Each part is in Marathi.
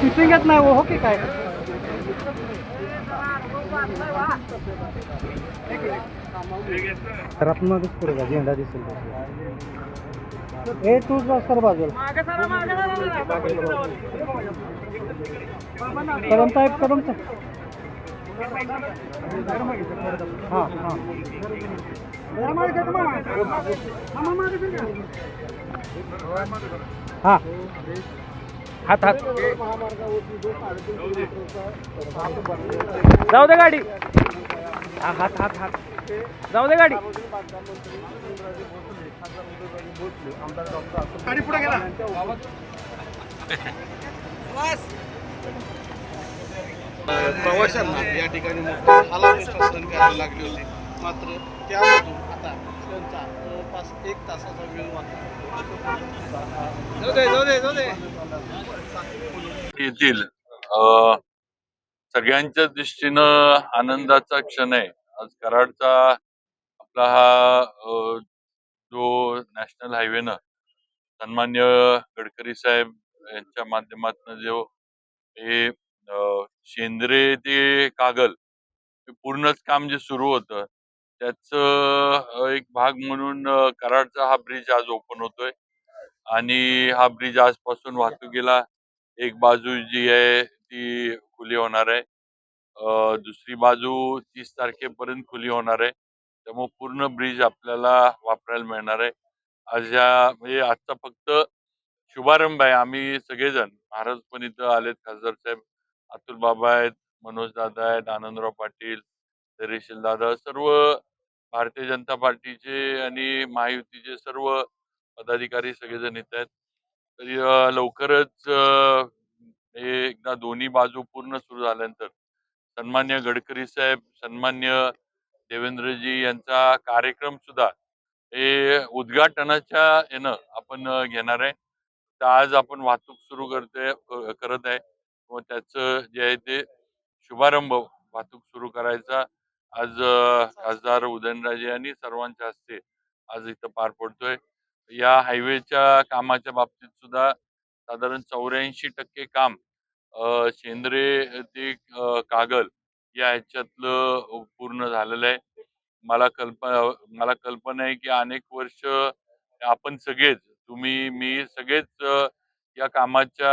शिपिंगच नाही हो की काय रत्नातच करू का झेंडा दिसेल हे तूच सर बाजूला कदम साहेब कदम साहेब हां हां हां हात हात जाऊ दे गाडी हा हात हात हात जाऊ दे गाडी गाडी पुढे गेला प्रवाशांना या ठिकाणी हालावून सहन करायला लागली होती. मात्र त्यामधून आता त्यांचा जवळपास 1 तासाचा वेळ येतील. सगळ्यांच्या दृष्टीनं आनंदाचा क्षण आहे. आज कराडचा आपला हा जो नॅशनल हायवेनं सन्मान्य गडकरी साहेब यांच्या माध्यमातून जो हे शेंद्रे ते कागल हे पूर्णच काम जे सुरू होतं त्याचं एक भाग म्हणून कराडचा हा ब्रिज आज ओपन होतोय आणि हा ब्रिज आजपासून वाहतुकीला एक बाजू जी आहे ती खुली होणार आहे. दुसरी बाजू 30 तारखेपर्यंत खुली होणार आहे. त्यामुळे पूर्ण ब्रिज आपल्याला वापरायला मिळणार आहे. आज या म्हणजे आजचा फक्त शुभारंभ आहे. आम्ही सगळेजण महाराज पण इथं आलेत, खासदार साहेब अतुल बाबा आहेत, मनोज दादा आहेत, आनंदराव पाटील, धैर्यशील दादा, सर्व भारतीय जनता पार्टीचे आणि महायुतीचे सर्व पदाधिकारी सगळेजण येत आहेत. तरी लवकरच हे एकदा दोन्ही बाजू पूर्ण सुरू झाल्यानंतर सन्मान्य गडकरी साहेब, सन्मान्य देवेंद्रजी यांचा कार्यक्रम सुद्धा हे उद्घाटनाच्या यानं आपण घेणार आहे. तर आज आपण वाहतूक सुरू करत आहे व त्याचं जे आहे ते शुभारंभ वाहतूक सुरू करायचा आज खासदार उदयनराजे यांनी सर्वांच्या हस्ते आज इथं पार पडतोय. या हायवेच्या कामाच्या बाबतीत सुद्धा साधारण 84% काम शेंद्रे ते कागल या ह्याच्यातलं पूर्ण झालेलं आहे. मला कल्पना आहे की अनेक वर्ष आपण सगळेच तुम्ही मी सगळेच या कामाच्या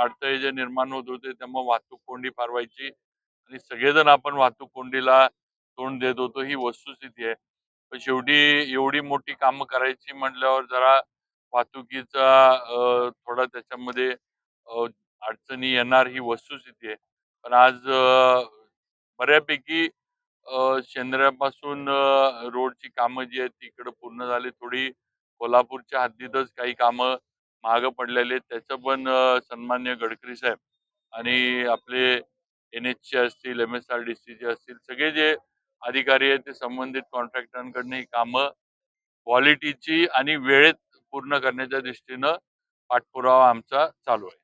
अडथळे जे निर्माण होत होते त्यामुळे वाहतूक कोंडी फार व्हायची आणि सगळेजण आपण वाहतूक कोंडीला तोंड देत होतो ही वस्तुस्थिती आहे. पण शेवटी एवढी मोठी कामं करायची म्हटल्यावर जरा वाहतुकीचा थोडा त्याच्यामध्ये अडचणी येणार ही वस्तुस्थिती आहे. पण आज बऱ्यापैकी शेंद्र्यापासून रोडची कामं जी आहेत तिकडं पूर्ण झाली. थोडी कोल्हापूरच्या हद्दीतच काही कामं मागं पडलेली आहेत. त्याचं पण सन्मान्य गडकरी साहेब आणि आपले NHचे असतील, MSRDCचे असतील, सगळे जे अधिकारी आहेत ते संबंधित कॉन्ट्रॅक्टरांकडून ही कामं क्वालिटीची आणि वेळेत पूर्ण करण्याच्या दृष्टीनं पाठपुरावा आमचा चालू आहे.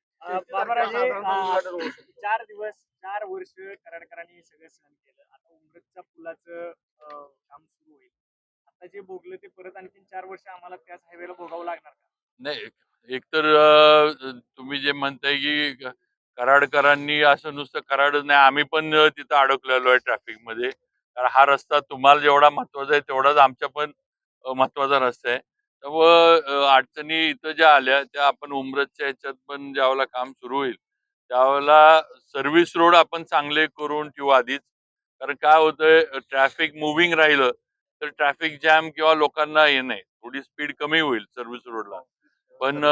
बाबाराजे 4 दिवस 4 वर्ष कराडकरांनी सगळं सहन केलं. आता उमरतच्या पुलाचं काम सुरू होईल. आता जे भोगलं ते परत आणखीन 4 वर्ष आम्हाला त्याच हायवेला भोगावं लागणार का? नाही, एकतर तुम्ही जे म्हणताय की कराडकरांनी असं नुसतं कराडच नाही, आम्ही पण तिथं अडकलेलो आहे ट्रॅफिकमध्ये. कारण हा रस्ता तुम्हाला जेवढा महत्वाचा आहे तेवढाच आमच्या पण महत्वाचा रस्ता आहे. त्यामुळं अडचणी इथं ज्या आल्या त्या आपण उमरतच्या ह्याच्यात पण ज्यावेळेला काम सुरू होईल त्यावेळेला सर्व्हिस रोड आपण चांगले करून ठेवू आधीच. कारण काय होतंय ट्रॅफिक मुव्हिंग राहिलं तर ट्रॅफिक जॅम किंवा लोकांना हे नाही, थोडी स्पीड कमी होईल सर्व्हिस रोडला. पण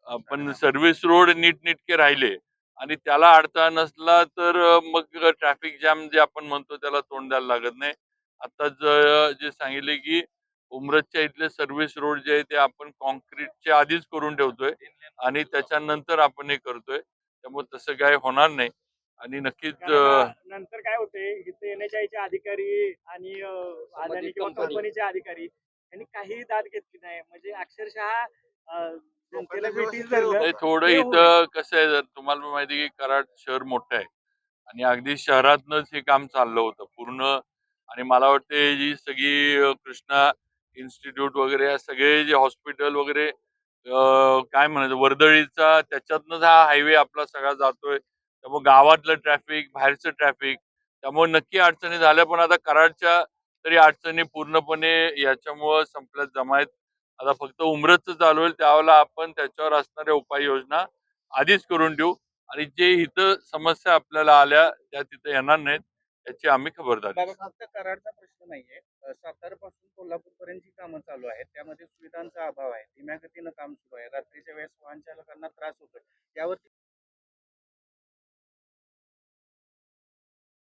आपण सर्व्हिस रोड नीटनेटके राहिले आणि त्याला अडथळा नसला तर मग ट्रॅफिक जॅम जे आपण म्हणतो त्याला तोंड द्यायला लागत नाही. आताच जे सांगितले की उमरतच्या इथले सर्व्हिस रोड जे आहे ते आपण कॉन्क्रीटच्या आधीच करून ठेवतोय आणि त्याच्यानंतर आपण हे करतोय. त्यामुळे तसं काय होणार नाही आणि नक्कीच नंतर काय होते इथे NHIचे अधिकारी आणि अदानी किंवा कंपनीचे अधिकारी यांनी काहीही दाद घेतली नाही. म्हणजे अक्षरशः जनतेला वेठीस धरलं. नाही, थोडं इथं कसं आहे जर तुम्हाला पण माहिती आहे की कराड शहर मोठं आहे आणि अगदी शहरातनच हे काम चाललं होतं पूर्ण. आणि मला वाटते जी सगळी कृष्णा इन्स्टिट्यूट वगैरे सगळे जे हॉस्पिटल वगैरे काय म्हणायचं वर्दळीचा त्याच्यातनंच हा हायवे आपला सगळा जातोय. त्यामुळे गावातलं ट्रॅफिक, बाहेरचं ट्रॅफिक त्यामुळे नक्की अडचणी झाल्या. पण आता कराडच्या तरी अडचणी पूर्णपणे याच्यामुळं संपल्यात जमायत. आता फक्त उमरतचं चालू होईल त्यावेळेला आपण त्याच्यावर असणाऱ्या उपाययोजना आधीच करून ठेवू आणि जे इथं समस्या आपल्याला आल्या त्या तिथं येणार नाहीत याची आम्ही खबरदारी बाबा घेऊ. फक्त कराडचा प्रश्न नाहीये. सातारपासून कोल्हापूरपर्यंत जी कामं चालू आहेत त्यामध्ये सुविधांचा अभाव आहे. धीम्या गतीनं काम सुरू आहे. रात्रीच्या वेळेस वाहन चालकांना त्रास होतोय. यावरती